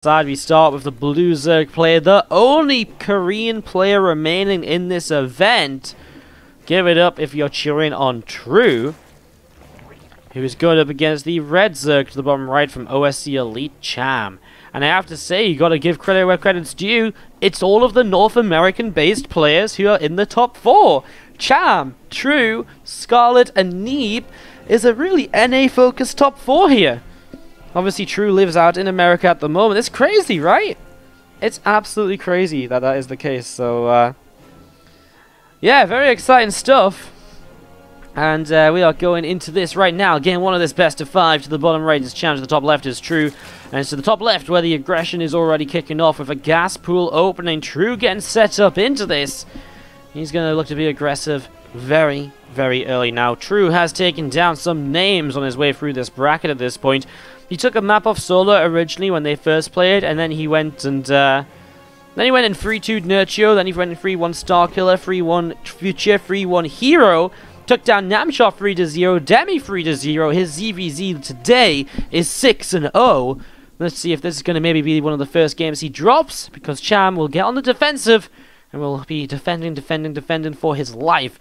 Side, we start with the Blue Zerg player, the only Korean player remaining in this event. Give it up if you're cheering on True, who is going up against the Red Zerg to the bottom right from OSC Elite Cham. And I have to say, you got to give credit where credit's due. It's all of the North American-based players who are in the top 4. Cham, True, Scarlet, and Neeb is a really NA-focused top 4 here. Obviously, True lives out in America at the moment. It's crazy, right? It's absolutely crazy that that is the case. So, yeah, very exciting stuff. And we are going into this right now. Game 1 of this best of 5. To the bottom right is Cham, to the top left is True. And it's to the top left where the aggression is already kicking off with a gas pool opening. True getting set up into this. He's going to look to be aggressive very, very early now. True has taken down some names on his way through this bracket at this point. He took a map off Solar originally when they first played, and then he went and then he went in 3-2 Nurture, then he went in 3-1 Starkiller, 3-1 Future, 3-1 Hero, took down Namshot 3-0, Demi 3-0. His ZvZ today is 6-0. Let's see if this is going to maybe be one of the first games he drops, because Cham will get on the defensive and will be defending for his life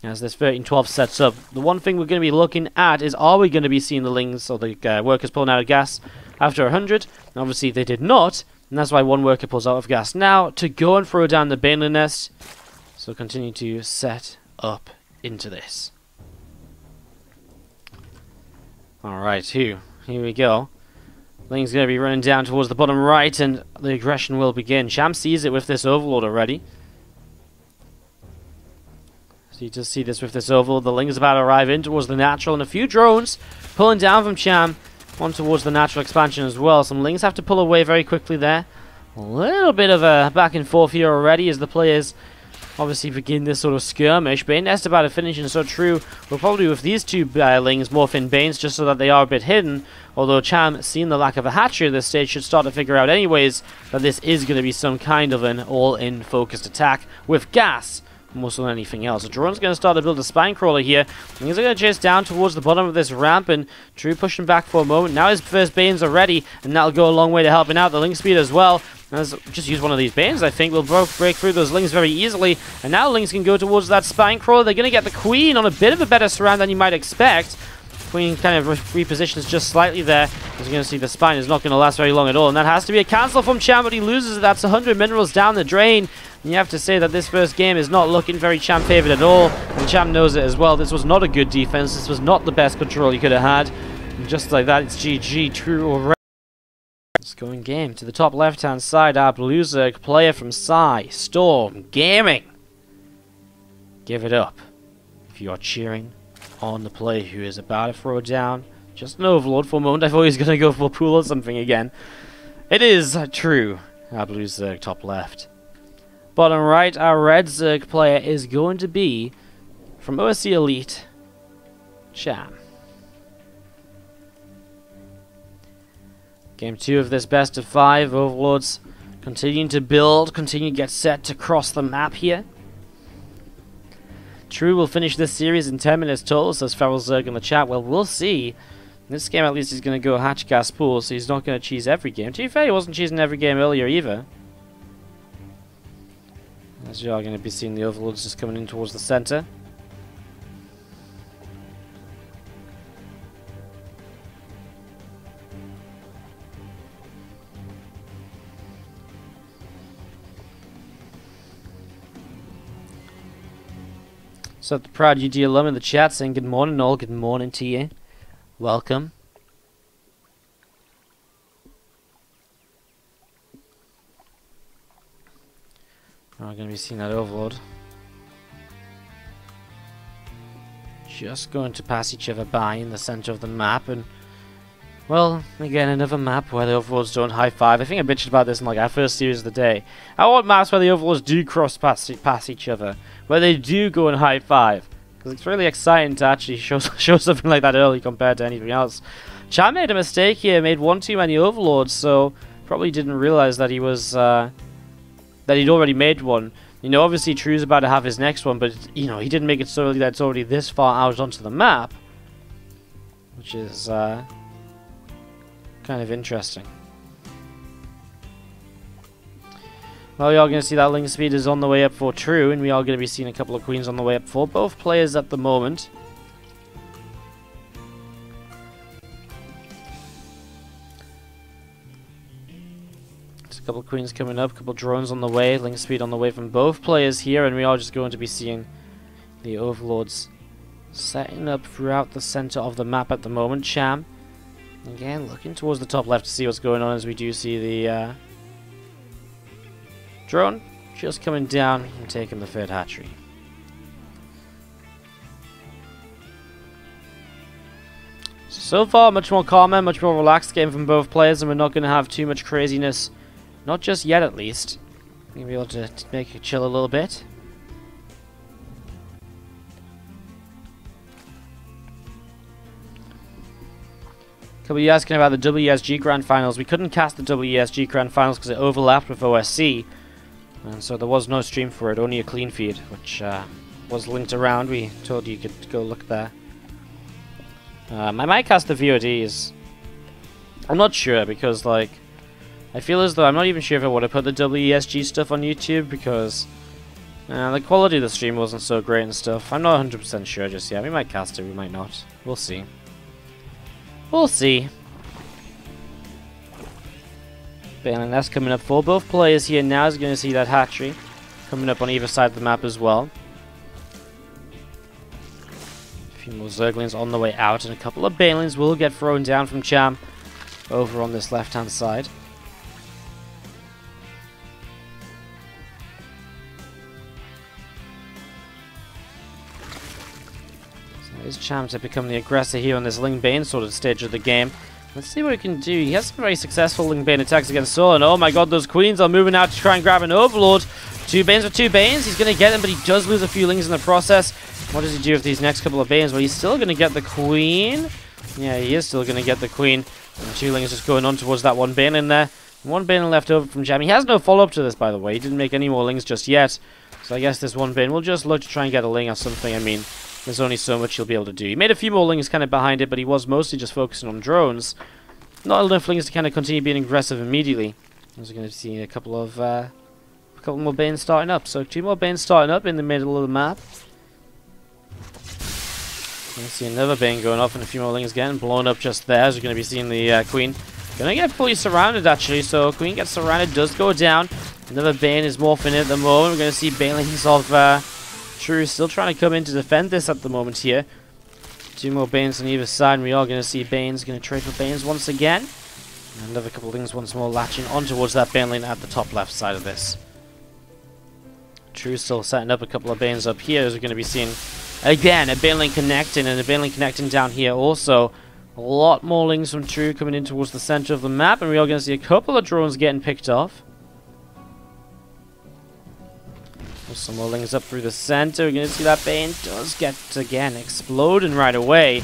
as this 13-12 sets up. The one thing we're going to be looking at is, are we going to be seeing the Lings or the workers pulling out of gas after 100? And obviously they did not, and that's why one worker pulls out of gas now to go and throw down the Baneling nest. So continue to set up into this. Alright, here we go. Ling's going to be running down towards the bottom right, and the aggression will begin. Cham sees it with this Overlord already. So you just see this with this Overlord. The Ling is about to arrive in towards the natural, and a few drones pulling down from Cham. One towards the natural expansion as well. Some Lings have to pull away very quickly there. A little bit of a back and forth here already as the players obviously begin this sort of skirmish. Bane Nest about to finish, and so True will probably with these two Lings morph in Banes just so that they are a bit hidden. Although Cham, seeing the lack of a hatchery at this stage, should start to figure out anyways that this is going to be some kind of an all-in focused attack with gas more so than anything else. The drone's going to start to build a spine crawler here. He's going to chase down towards the bottom of this ramp, and True pushing back for a moment. Now his first Banes are ready, and that'll go a long way to helping out the Ling speed as well. As just use one of these Banes, I think, will break through those Lings very easily. And now Lings can go towards that spine crawler. They're going to get the Queen on a bit of a better surround than you might expect. Queen kind of repositions just slightly there. As you're going to see, the spine is not going to last very long at all. And that has to be a cancel from Cham, but he loses it. That's 100 minerals down the drain. And you have to say that this first game is not looking very Cham favored at all. And Cham knows it as well. This was not a good defense. This was not the best control he could have had. And just like that, it's GG, True already. Let's go in game. To the top left-hand side, our Blue Zerg player from Psy, Storm Gaming. Give it up if you are cheering on the player who is about to throw down just an Overlord. For a moment, I thought he was going to go for a pool or something again. It is True, our Blue Zerg top left. Bottom right, our Red Zerg player is going to be from OSC Elite, Cham. Game 2 of this best of 5. Overlords continuing to build, continue to get set to cross the map here. True will finish this series in 10 minutes total, says Feral Zerg in the chat. Well, we'll see. In this game, at least, he's going to go hatch gas pool, so he's not going to cheese every game. To be fair, he wasn't cheesing every game earlier either. As you are going to be seeing the Overlords just coming in towards the center. So the proud UD alum in the chat saying good morning all, good morning to you. Welcome. We're going to be seeing that Overlord. Just going to pass each other by in the center of the map, and well, again, another map where the Overlords don't high-five. I think I bitched about this in like our first series of the day. I want maps where the Overlords do cross pass each other, where they do go and high-five, because it's really exciting to actually show something like that early compared to anything else. Cham made a mistake here, made one too many Overlords, so probably didn't realize that he was that he'd already made one. You know, obviously True's about to have his next one, but you know, he didn't make it so early that it's already this far out onto the map, which is kind of interesting. Well, we are going to see that link speed is on the way up for True, and we are going to be seeing a couple of queens on the way up for both players at the moment. There's a couple of queens coming up, a couple of drones on the way, link speed on the way from both players here, and we are just going to be seeing the overlords setting up throughout the center of the map at the moment. Cham, again, looking towards the top left to see what's going on, as we do see the drone just coming down and taking the third hatchery. So far, much more calmer, much more relaxed game from both players, and we're not going to have too much craziness, not just yet at least. We'll be able to make it chill a little bit. Couple of you asking about the WSG Grand Finals. We couldn't cast the WSG Grand Finals because it overlapped with OSC, and so there was no stream for it, only a clean feed, which was linked around. We told you could go look there. I might cast the VODs. I'm not sure, because like I feel as though I'm not even sure if I want to put the WESG stuff on YouTube, because the quality of the stream wasn't so great and stuff. I'm not 100% sure just yet. We might cast it, we might not. We'll see. We'll see. And that's coming up for both players here now. Is going to see that hatchery coming up on either side of the map as well. A few more Zerglings on the way out, and a couple of Banelings will get thrown down from Cham over on this left-hand side. Is Cham to become the aggressor here on this Ling Bane sort of stage of the game. Let's see what he can do. He has some very successful Ling Bane attacks against Soul, and oh my god, those queens are moving out to try and grab an Overlord. 2 Banes with 2 Banes. He's going to get them, but he does lose a few Lings in the process. What does he do with these next couple of Banes? Well, he's still going to get the Queen. Yeah, he is still going to get the Queen. And 2 Lings just going on towards that 1 Bane in there. 1 Bane left over from Cham. He has no follow-up to this, by the way. He didn't make any more Lings just yet. So I guess this 1 Bane will just look to try and get a Ling or something. I mean, there's only so much he'll be able to do. He made a few more Lings kind of behind it, but he was mostly just focusing on drones. Not enough Lings to kind of continue being aggressive immediately. As we're going to see a couple more Banes starting up. So 2 more Banes starting up in the middle of the map. Going to see another Bane going off and a few more Lings getting blown up just there. As we're going to be seeing the Queen going to get fully surrounded actually. So Queen gets surrounded, does go down. Another Bane is morphing in at the moment. We're going to see Banelings of True still trying to come in to defend this at the moment here. 2 more Banes on either side, and we are going to see Banes going to trade for Banes once again. And another couple of things once more latching on towards that Bane lane at the top left side of this. True still setting up a couple of Banes up here, as we're going to be seeing again a Bane lane connecting, and a Bane lane connecting down here also. A lot more Lings from True coming in towards the center of the map, and we are going to see a couple of drones getting picked off. Some more Lings up through the center. We're going to see that Bane does get, again, exploding right away.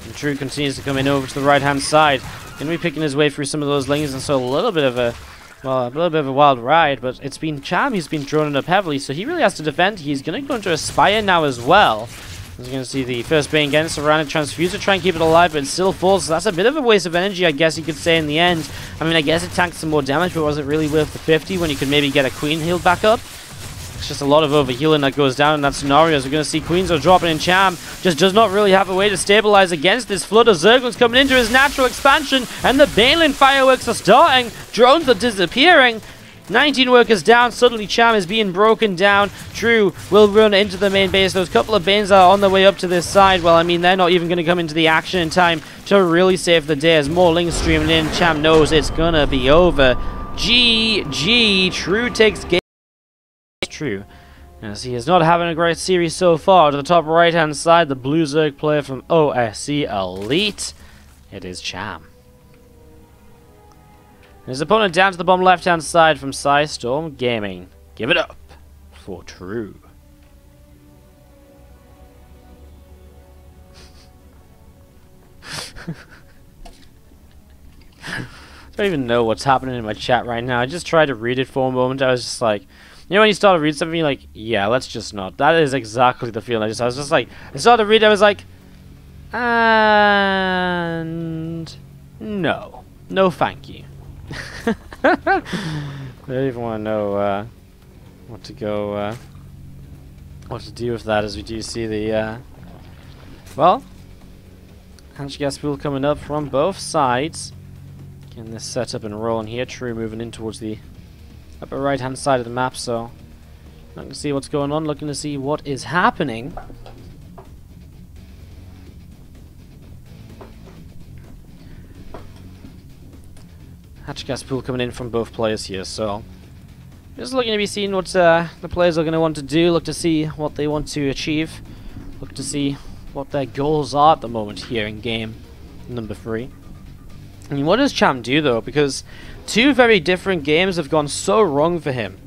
And True continues to come in over to the right-hand side. Going to be picking his way through some of those Lings, and so a little bit of a wild ride. But it's been Cham who's been droning up heavily, so he really has to defend. He's going to go into Aspire now as well. As you're going to see the first Bane getting surrounded, Transfuser try and keep it alive, but it still falls. So that's a bit of a waste of energy, I guess you could say, in the end. I mean, I guess it tanked some more damage, but was it really worth the 50 when you could maybe get a Queen healed back up? It's just a lot of overhealing that goes down in that scenario. As we're going to see Queens are dropping in. Cham just does not really have a way to stabilize against this flood of Zerglings coming into his natural expansion, and the Banelin fireworks are starting. Drones are disappearing. 19 workers down. Suddenly Cham is being broken down. True will run into the main base. Those couple of Banes are on the way up to this side. Well, I mean, they're not even going to come into the action in time to really save the day, as more Lings streaming in. Cham knows it's going to be over. GG. True takes game. True, as he is not having a great series so far. To the top right hand side, the blue Zerg player from OSC Elite, it is Cham. His opponent down to the bottom left hand side from Storm Gaming. Give it up for True. I don't even know what's happening in my chat right now. I just tried to read it for a moment. I was just like, you know, when you start to read something, you're like, yeah, let's just not. That is exactly the feeling. I was just like, I started to read, I was like, and no. No, thank you. I don't even want to know what to go, what to do with that, as we do see the, well, hatch gas pool coming up from both sides. Getting this set up and rolling here. True moving in towards the upper right hand side of the map, so looking to see what's going on, looking to see what is happening. Hatch gas pool coming in from both players here, so just looking to be seeing what the players are going to want to do, look to see what they want to achieve, look to see what their goals are at the moment here in game number 3. I mean, what does Cham do though? Because 2 very different games have gone so wrong for him.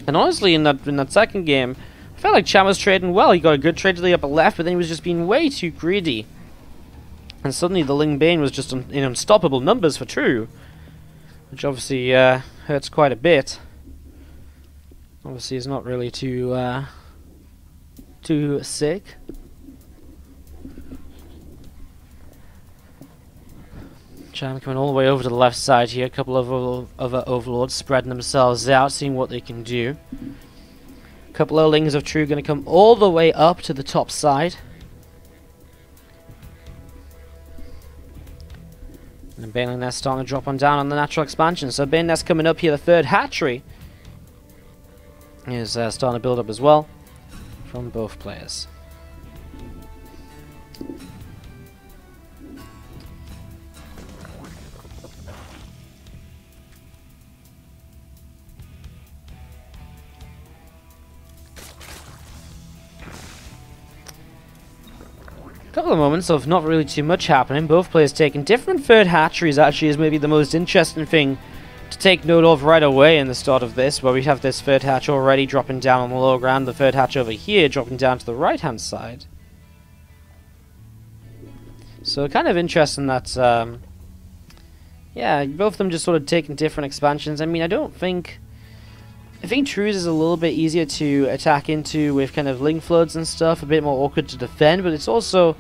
And honestly, in that second game, I felt like Cham was trading well. He got a good trade to the upper left, but then he was just being way too greedy. And suddenly the Ling Bane was just in unstoppable numbers for True, which obviously hurts quite a bit. Obviously, is not really too sick. Cham coming all the way over to the left side here. A couple of other overlords spreading themselves out, seeing what they can do. A couple of Lings of True going to come all the way up to the top side. And Baneling Nest starting to drop on down on the natural expansion. So Bane Nest coming up here, the third hatchery is starting to build up as well from both players. Couple of moments of not really too much happening. Both players taking different third hatcheries actually is maybe the most interesting thing to take note of right away in the start of this, where we have this third hatch already dropping down on the lower ground, the third hatch over here dropping down to the right hand side. So kind of interesting that yeah, both of them just sort of taking different expansions. I mean, I think True's is a little bit easier to attack into with kind of Ling Floods and stuff, a bit more awkward to defend, but it's also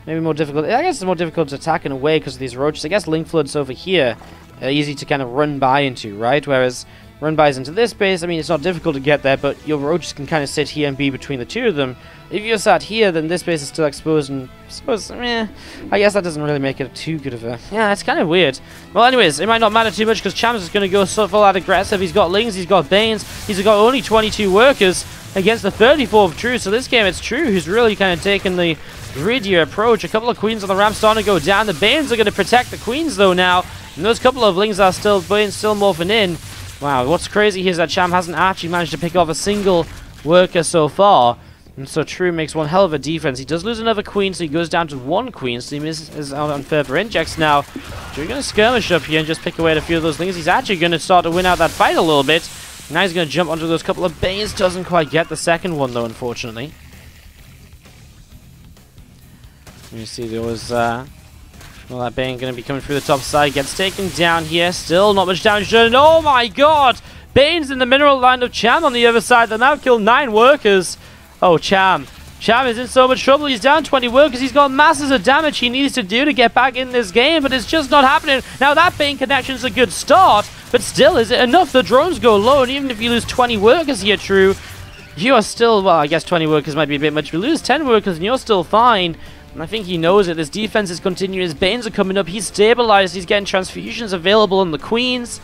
maybe more difficult. I guess it's more difficult to attack in a way because of these roaches. I guess Ling Floods over here are easy to kind of run by into, right? Whereas run bys into this base, I mean, it's not difficult to get there, but your roaches can kind of sit here and be between the two of them. If you're sat here, then this base is still exposed, and I suppose, I guess that doesn't really make it too good of a... Yeah, it's kind of weird. Well, anyways, it might not matter too much, because Cham's is going to go so full out aggressive. He's got Lings, he's got Banes, he's got only 22 workers against the 34 of True, so this game it's True who's really kind of taken the greedier approach. A couple of Queens on the ramp starting to go down. The Banes are going to protect the Queens, though, now, and those couple of Lings are still morphing in. Wow, what's crazy here is that Cham hasn't actually managed to pick off a single worker so far. And so True makes one hell of a defense. He does lose another Queen, so he goes down to 1 Queen. So he misses out on further injects now. True going to skirmish up here and just pick away at a few of those things. He's actually going to start to win out that fight a little bit. Now he's going to jump onto those couple of Banes. Doesn't quite get the second one, though, unfortunately. You see there was... well, that Bane going to be coming through the top side. Gets taken down here. Still not much damage done. Oh my god! Bane's in the mineral line of Cham on the other side. They now killed 9 workers. Oh, Cham. Cham is in so much trouble. He's down 20 workers. He's got masses of damage he needs to do to get back in this game, but it's just not happening. Now, that Bane connection's a good start, but still, is it enough? The drones go low, and even if you lose 20 workers here, True, you are still, well, I guess 20 workers might be a bit much. You lose 10 workers, and you're still fine. And I think he knows it. This defense is continuing. His Banes are coming up. He's stabilized. He's getting transfusions available on the Queens.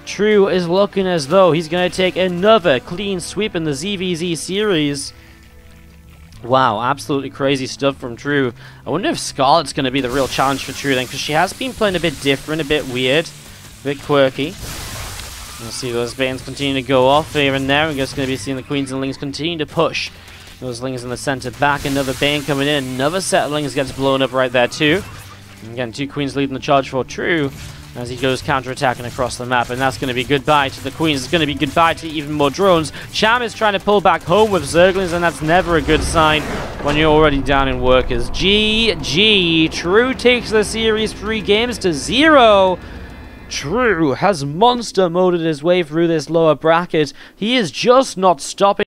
True is looking as though he's going to take another clean sweep in the ZvZ series. Wow, absolutely crazy stuff from True. I wonder if Scarlet's going to be the real challenge for True then, because she has been playing a bit different, a bit weird, a bit quirky. We'll see those Banes continue to go off here and there. We're just going to be seeing the Queens and Lings continue to push those Lings in the center back. Another Bane coming in. Another set of Lings gets blown up right there too. And again, 2 Queens leading the charge for True as he goes counter-attacking across the map. And that's going to be goodbye to the Queens. It's going to be goodbye to even more drones. Cham is trying to pull back home with Zerglings, and that's never a good sign when you're already down in workers. GG. True takes the series 3 games to 0. True has monster moded his way through this lower bracket. He is just not stopping.